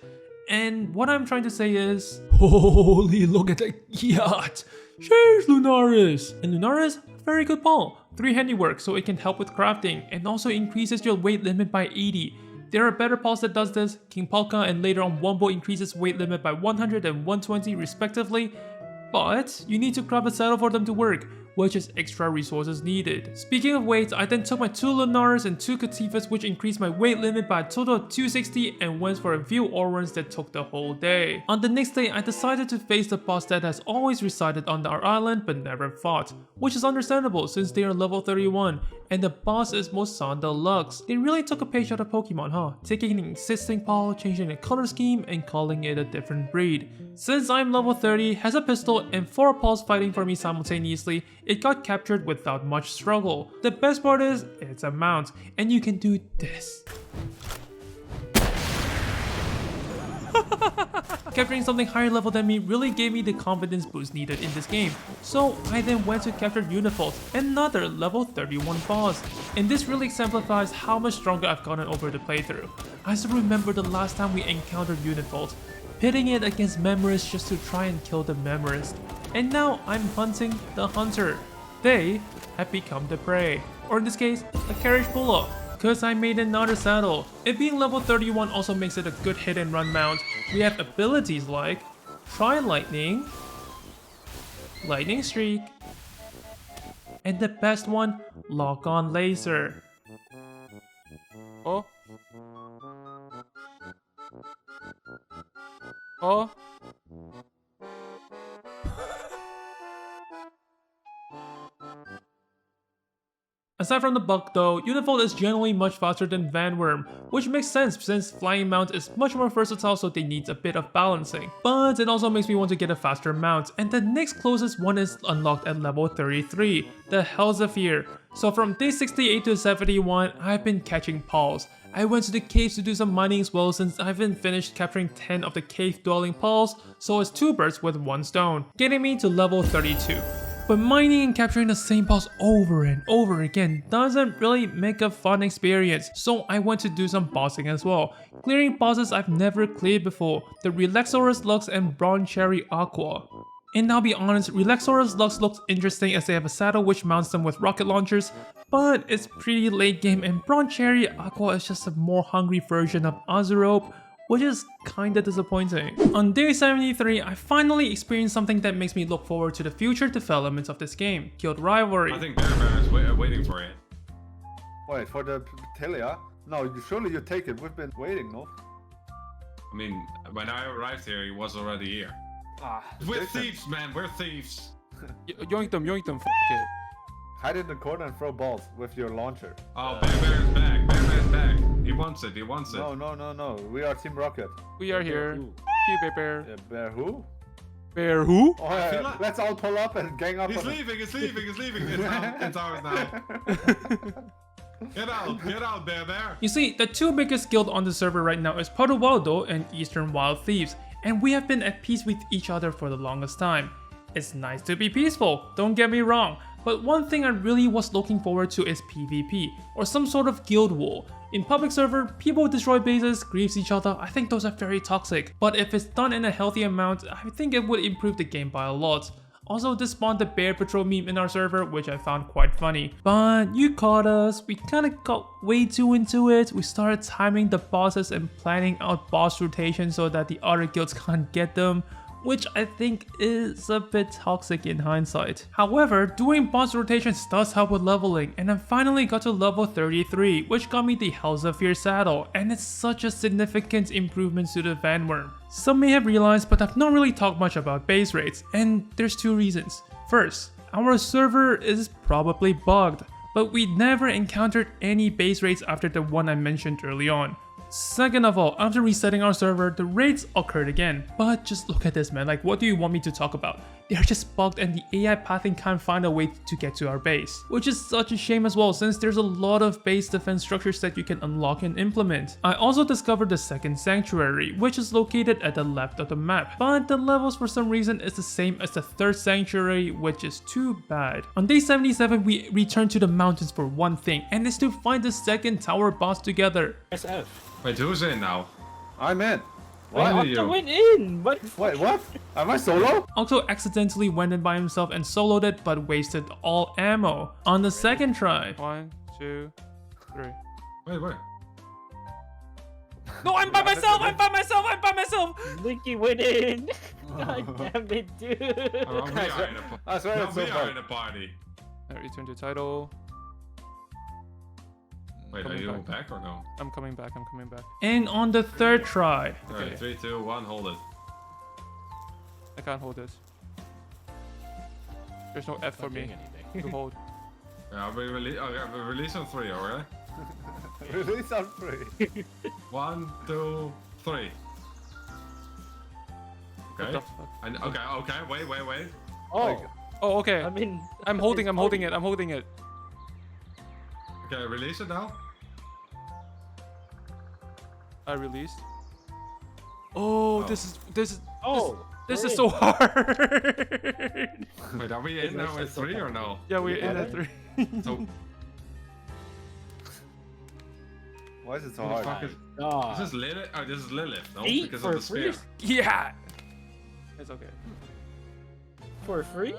And what I'm trying to say is, holy look at that yacht! Cheers Lunaris! And Lunaris, very good ball. 3 handiwork so it can help with crafting and also increases your weight limit by 80. There are better pals that does this, King Polka, and later on Wombo increases weight limit by 100 and 120 respectively, but you need to craft a saddle for them to work, which is extra resources needed. Speaking of weight, I then took my 2 Lunaris and 2 Catifas, which increased my weight limit by a total of 260, and went for a few ore runs that took the whole day. On the next day, I decided to face the boss that has always resided on our island but never fought, which is understandable since they are level 31, and the boss is Mosan Deluxe. They really took a page out of Pokemon, huh? Taking an existing Pal, changing the color scheme, and calling it a different breed. Since I'm level 30, has a pistol, and 4 Pals fighting for me simultaneously, it got captured without much struggle. The best part is, it's a mount, and you can do this. Capturing something higher level than me really gave me the confidence boost needed in this game, so I then went to capture Unifold, another level 31 boss. And this really exemplifies how much stronger I've gotten over the playthrough. I still remember the last time we encountered Unifold, pitting it against Memorist just to try and kill the Memorist. And now I'm hunting the hunter. They have become the prey, or in this case, a carriage pull-up. Cause I made another saddle. It being level 31 also makes it a good hit and run mount. We have abilities like Try Lightning, Lightning Streak, and the best one, Lock On Laser. Oh. Oh. Aside from the bug though, Unifold is generally much faster than Vanworm, which makes sense since Flying Mount is much more versatile so they need a bit of balancing. But it also makes me want to get a faster mount, and the next closest one is unlocked at level 33, the Hellzephyr. So from day 68 to 71, I've been catching Pawls. I went to the caves to do some mining as well since I haven't finished capturing 10 of the cave dwelling Pawls, so it's 2 birds with 1 stone, getting me to level 32. But mining and capturing the same boss over and over again doesn't really make a fun experience, so I went to do some bossing as well, clearing bosses I've never cleared before, the Relaxaurus Lux and Bronze Cherry Aqua. And I'll be honest, Relaxaurus Lux looks interesting as they have a saddle which mounts them with rocket launchers, but it's pretty late game and Bronze Cherry Aqua is just a more hungry version of Azurope, which is kinda disappointing. On day 73, I finally experienced something that makes me look forward to the future developments of this game, Guild Rivalry. I think Bear is waiting for it. Wait, for the Telia? No, surely you take it. We've been waiting, no? I mean, when I arrived here, he was already here. Ah, We're listen. thieves, man. We're thieves. Yoink them, f it. Hide in the corner and throw balls with your launcher. Oh, Bear is back. Bear is back. He wants it. He wants it. No. We are Team Rocket. We are here. Bear. Bear who? Bear who? Oh, yeah, feel like- let's all pull up and gang up He's on leaving. He's leaving. He's leaving. It's ours now. Get out, Bear. You see, the 2 biggest guild on the server right now is Palworld and Eastern Wild Thieves, and we have been at peace with each other for the longest time. It's nice to be peaceful, don't get me wrong, but one thing I really was looking forward to is PvP, or some sort of guild war. In public server, people destroy bases, grieves each other, I think those are very toxic, but if it's done in a healthy amount, I think it would improve the game by a lot. Also, this spawned the Bear Patrol meme in our server, which I found quite funny. But you caught us, we kinda got way too into it. We started timing the bosses and planning out boss rotations so that the other guilds can't get them, which I think is a bit toxic in hindsight. However, doing boss rotations does help with leveling, and I finally got to level 33, which got me the Hellzephyr saddle, and it's such a significant improvement to the Vanworm. Some may have realized, but I've not really talked much about base rates, and there's 2 reasons. First, our server is probably bugged, but we never encountered any base rates after the one I mentioned early on. Second of all, after resetting our server, the raids occurred again. But just look at this, man, like what do you want me to talk about? They're just bugged and the AI pathing can't find a way to get to our base. Which is such a shame as well since there's a lot of base defense structures that you can unlock and implement. I also discovered the second sanctuary, which is located at the left of the map. But the levels for some reason is the same as the third sanctuary, which is too bad. On day 77, we returned to the mountains for one thing, and it's to find the second tower boss together. SF. Wait, who's in now? I'm in. Why What? do you? I went in. What? Wait, what? Am I solo? Octo accidentally went in by himself and soloed it but wasted all ammo. On the second try. 1, 2, 3. Wait. No, I'm by myself! Linky went in. God damn it, dude. Oh, we are in a party. I swear No, it's we so are far. in a party. Return to title. Wait, are you back or no? I'm coming back. And on the third try. Alright, 3, 2, 1, hold it. I can't hold this. There's no F for me to hold. Yeah, we release on 3, alright? Release on free. 1, 2, 3. Okay. the fuck? Okay, wait. Oh, Oh, okay. I mean, I'm holding it. Okay, release it now. I released. Oh, Oh. this is great. so hard. Wait, are we in now at 3 or no? Yeah, we're in at 3. So, Why is it so who the hard? fuck is God. this? Is Lilith? Oh, this is Lilith, no? 8 Because for of the spear. free? Yeah. It's okay. For free?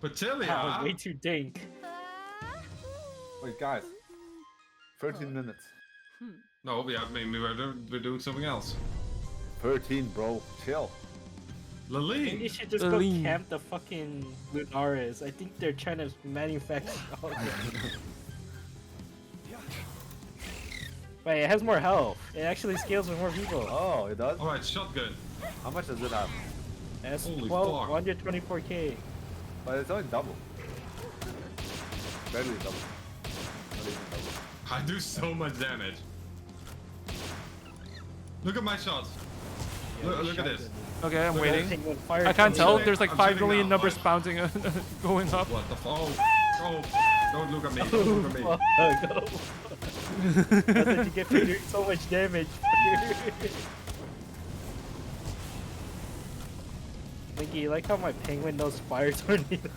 But That was Tilia, way too dank. Wait, guys. 13 minutes. no, we're doing something else. 13, bro. Chill. Maybe you Laline. should just go camp the fucking Lunaris. I think they're trying to manufacture all of it. Wait, it has more health. It actually scales with more people. Oh, it does? Alright, shotgun. How much does it have? That's Holy 12, fuck. 124k. But it's only double. Barely double. Not even double. I do so much damage. Look at my shots. Look at this. Okay, I'm Look, waiting. Penguin fire I can't tornado. tell. There's like I'm 5 shooting million now. numbers bouncing, going up. What the fuck? Oh, don't look at me. Don't look at me. That's what you get for doing so much damage. Linky, you like how my penguin knows fire tornado?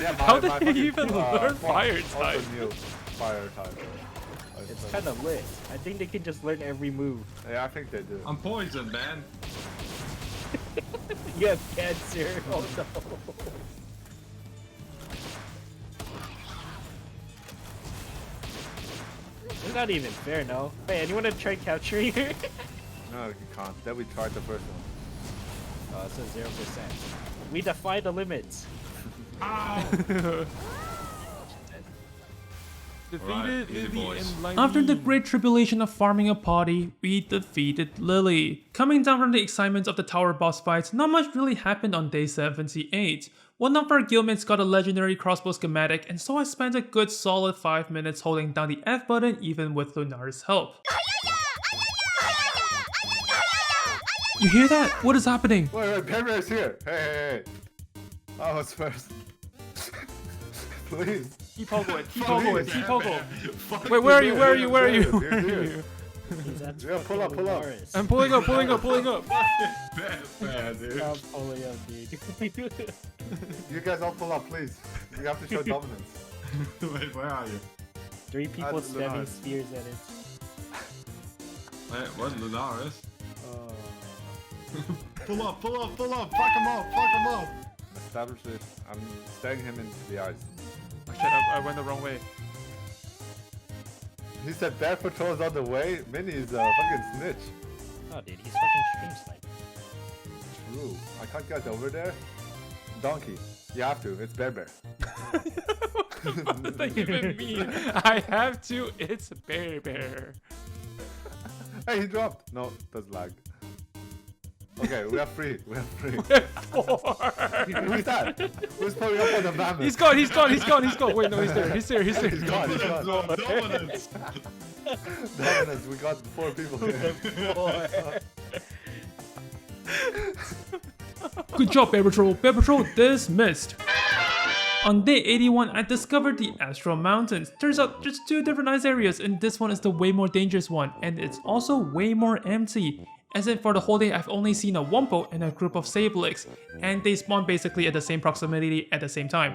Yeah, How did my he even learn fox fire also type? knew fire type. It's kind of lit. I think they can just learn every move. Yeah, I think they do. I'm poisoned, man. You have cancer. Oh no. It's not even fair, no? Hey, anyone to try capturing her? No, you can't. Then we tried the first one. It says 0%. We defy the limits. Alright, easy boys. After the great tribulation of farming a party, we defeated Lily. Coming down from the excitement of the tower boss fights, not much really happened on day 78. One of our guildmates got a legendary crossbow schematic, and so I spent a good solid 5 minutes holding down the F button even with Lunar's help. You hear that? What is happening? Wait, Pember is here. Hey. I was first. Please. Keep hogoing, keep hogoing, keep hogoing. Fuck Wait, where are you? Where are you? Where are you? Here, Where are here. you? Yeah, pull up, pull up. I'm pulling up, pulling up, pulling up. Bad, dude. I'm pulling up, dude. You guys all pull up, please. We have to show dominance. Wait, where are you? 3 people That's spamming Lunar. spears at it. Wait, where's Lunaris? Oh. Pull up, pull up, pull up! Fuck him up, fuck him up! Establish it. I'm staring him into the eyes. Oh shit, I went the wrong way. He said Bear Patrol's on the way. Minnie is a fucking snitch. Oh, dude, he's fucking stream sniping. True. I can't get over there. Donkey. You have to. It's Bear Bear. What does that even mean? I have to, it's Bear Bear. Hey, he dropped. No, that's lagged. Okay, we have 3. We have 3. 4. Who's that? Who's pulling up on the mammoth? He's gone, he's gone, he's gone, he's gone. Wait, no, he's there, he's there, he's there. He's gone, he's gone. Dominance! Dominance, we got 4 people here. Good job, Bear Patrol. Bear Patrol dismissed. On day 81, I discovered the Astral Mountains. Turns out there's 2 different ice areas, and this one is the way more dangerous one, and it's also way more empty. As in for the whole day, I've only seen a Wumpo and a group of Sablix, and they spawn basically at the same proximity at the same time.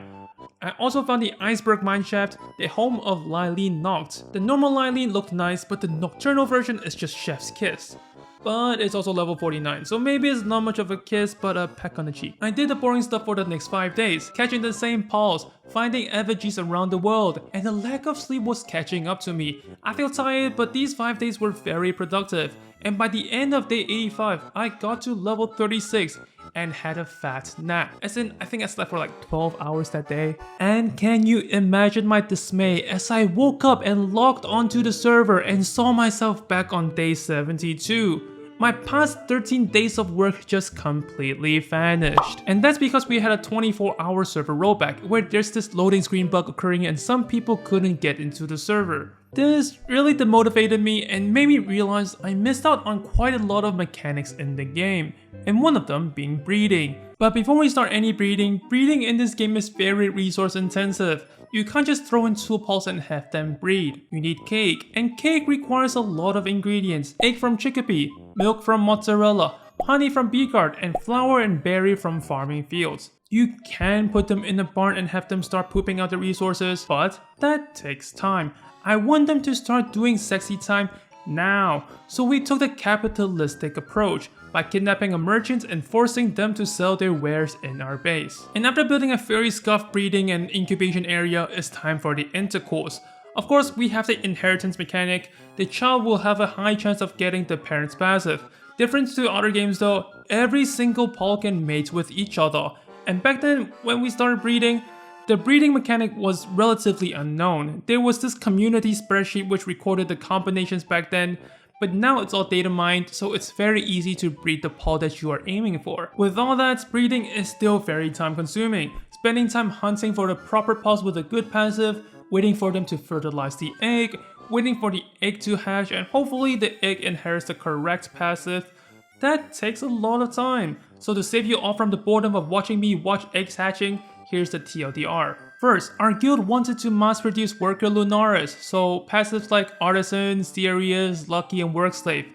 I also found the Iceberg Mineshaft, the home of Lylene Noct. The normal Lylene looked nice, but the nocturnal version is just Chef's Kiss. But it's also level 49, so maybe it's not much of a kiss, but a peck on the cheek. I did the boring stuff for the next 5 days, catching the same pulse, finding effigies around the world, and the lack of sleep was catching up to me. I feel tired, but these 5 days were very productive, and by the end of day 85, I got to level 36 and had a fat nap. As in, I think I slept for like 12 hours that day. And can you imagine my dismay as I woke up and logged onto the server and saw myself back on day 72. My past 13 days of work just completely vanished. And that's because we had a 24-hour server rollback where there's this loading screen bug occurring and some people couldn't get into the server. This really demotivated me and made me realize I missed out on quite a lot of mechanics in the game, and one of them being breeding. But before we start any breeding in this game is very resource intensive. You can't just throw in 2 pulse and have them breed. You need cake, and cake requires a lot of ingredients. Egg from chickpea, milk from mozzarella, honey from bee guard, and flour and berry from farming fields. You can put them in a barn and have them start pooping out the resources, but that takes time. I want them to start doing sexy time now. So we took the capitalistic approach by kidnapping a merchant and forcing them to sell their wares in our base. And after building a very scuffed breeding and incubation area, it's time for the intercourse. Of course, we have the inheritance mechanic. The child will have a high chance of getting the parent's passive. Different to other games though, every single pal can mate with each other. And back then, when we started breeding, the breeding mechanic was relatively unknown. There was this community spreadsheet which recorded the combinations back then, but now it's all data mined, so it's very easy to breed the Paul that you are aiming for. With all that, breeding is still very time consuming, spending time hunting for the proper Pauls with a good passive, waiting for them to fertilize the egg, waiting for the egg to hatch, and hopefully the egg inherits the correct passive. That takes a lot of time. So to save you all from the boredom of watching me watch eggs hatching, here's the TLDR. First, our guild wanted to mass produce worker Lunaris, so passives like Artisan, Serious, Lucky, and Work Slave.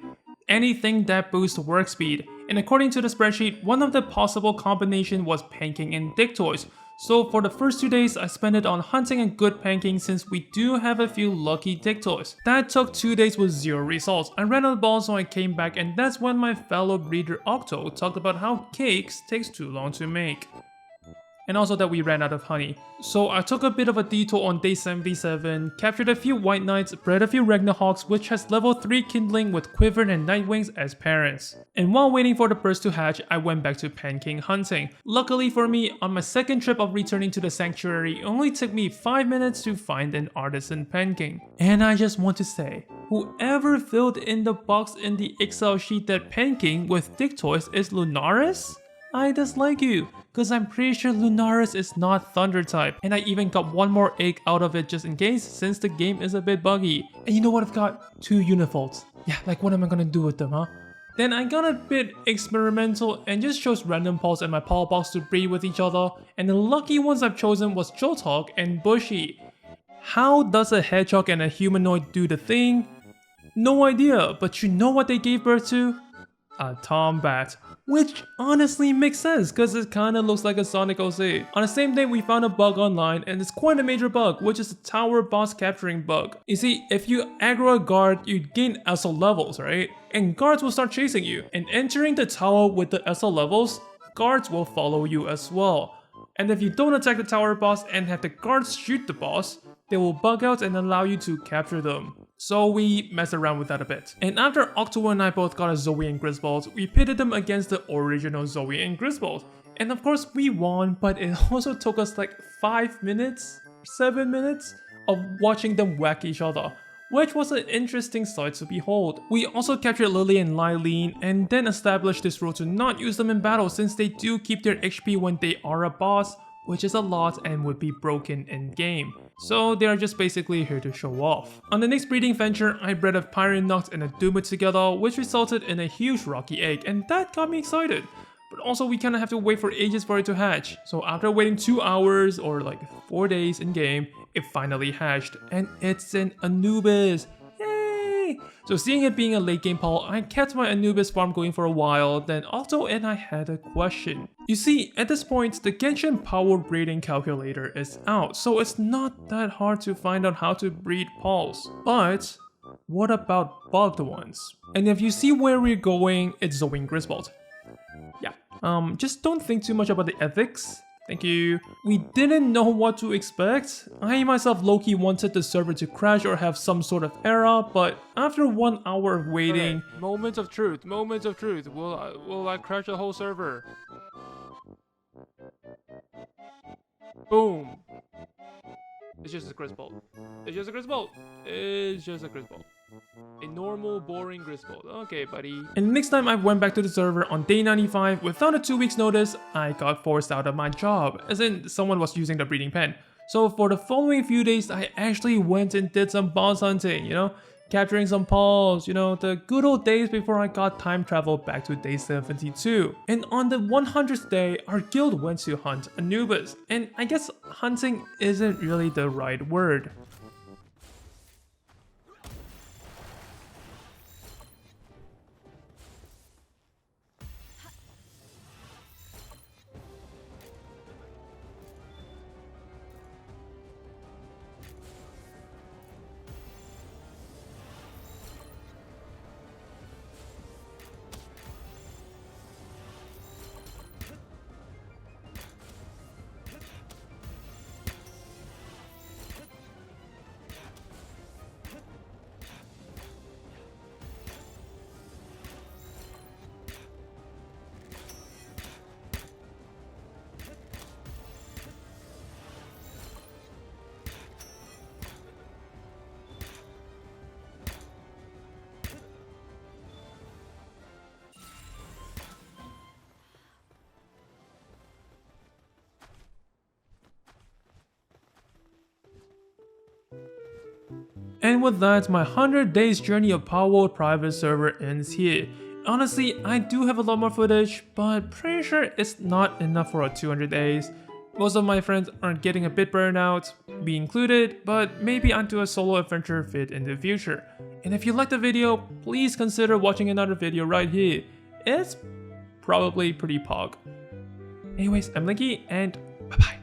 Anything that boosts work speed. And according to the spreadsheet, one of the possible combination was Panking and Dick Toys. So for the first 2 days, I spent it on hunting and good panking since we do have a few lucky Dick Toys. That took 2 days with 0 results. I ran out of balls, so I came back, and that's when my fellow breeder Octo talked about how cakes takes too long to make. And also that we ran out of honey. So I took a bit of a detour on day 77, captured a few White Knights, bred a few Ragnarhawks, which has level 3 kindling with Quiver and Nightwings as parents. And while waiting for the birds to hatch, I went back to Panking hunting. Luckily for me, on my second trip of returning to the sanctuary, it only took me 5 minutes to find an Artisan Panking. And I just want to say, whoever filled in the box in the Excel sheet that Panking with Dick Toys is Lunaris? I dislike you, cause I'm pretty sure Lunaris is not Thunder type, and I even got one more egg out of it just in case since the game is a bit buggy. And you know what, I've got 2 Unifolds. Yeah, like what am I gonna do with them, huh? Then I got a bit experimental and just chose random Pauls in my Paul box to breed with each other, and the lucky ones I've chosen was Jolthog and Bushy. How does a hedgehog and a humanoid do the thing? No idea, but you know what they gave birth to? A Tombat. Which honestly makes sense because it kinda looks like a Sonic OC. On the same day we found a bug online, and it's quite a major bug, which is a tower boss capturing bug. You see, if you aggro a guard, you gain SL levels, right? And guards will start chasing you. And entering the tower with the SL levels, guards will follow you as well. And if you don't attack the tower boss and have the guards shoot the boss, they will bug out and allow you to capture them. So we messed around with that a bit. And after Octo and I both got a Zoe and Griswold, we pitted them against the original Zoe and Griswold. And of course we won, but it also took us like 5 minutes, 7 minutes of watching them whack each other, which was an interesting sight to behold. We also captured Lily and Lylene and then established this rule to not use them in battle since they do keep their HP when they are a boss, which is a lot and would be broken in game. So they are just basically here to show off. On the next breeding venture, I bred a Pyronox and a Doomit together, which resulted in a huge rocky egg, and that got me excited. But also we kinda have to wait for ages for it to hatch. So after waiting 2 hours or like 4 days in game, it finally hatched, and it's an Anubis. Yay! So seeing it being a late game Paul, I kept my Anubis farm going for a while, then Octo and I had a question. You see, at this point, the Genshin Palworld breeding calculator is out, so it's not that hard to find out how to breed Pauls. But what about bugged ones? And if you see where we're going, it's Zoe and Griswold. Yeah, just don't think too much about the ethics. Thank you. We didn't know what to expect. I myself low-key wanted the server to crash or have some sort of error, but after 1 hour of waiting... Okay, moments of truth. Will I crash the whole server? Boom. It's just a Griswold. It's just a Griswold. It's just a Griswold. A normal, boring Griswold. Okay, buddy. And next time I went back to the server on day 95 without a 2 weeks notice, I got forced out of my job, as in someone was using the breeding pen. So for the following few days, I actually went and did some boss hunting, you know, capturing some Pauls, you know, the good old days before I got time travel back to day 72. And on the 100th day, our guild went to hunt Anubis. And I guess hunting isn't really the right word. And with that, my 100 days journey of Palworld private server ends here. Honestly, I do have a lot more footage, but pretty sure it's not enough for 200 days. Most of my friends are getting a bit burned out, me included, but maybe I'll do a solo adventure fit in the future. And if you liked the video, please consider watching another video right here. It's probably pretty pog. Anyways, I'm Linky, and bye bye.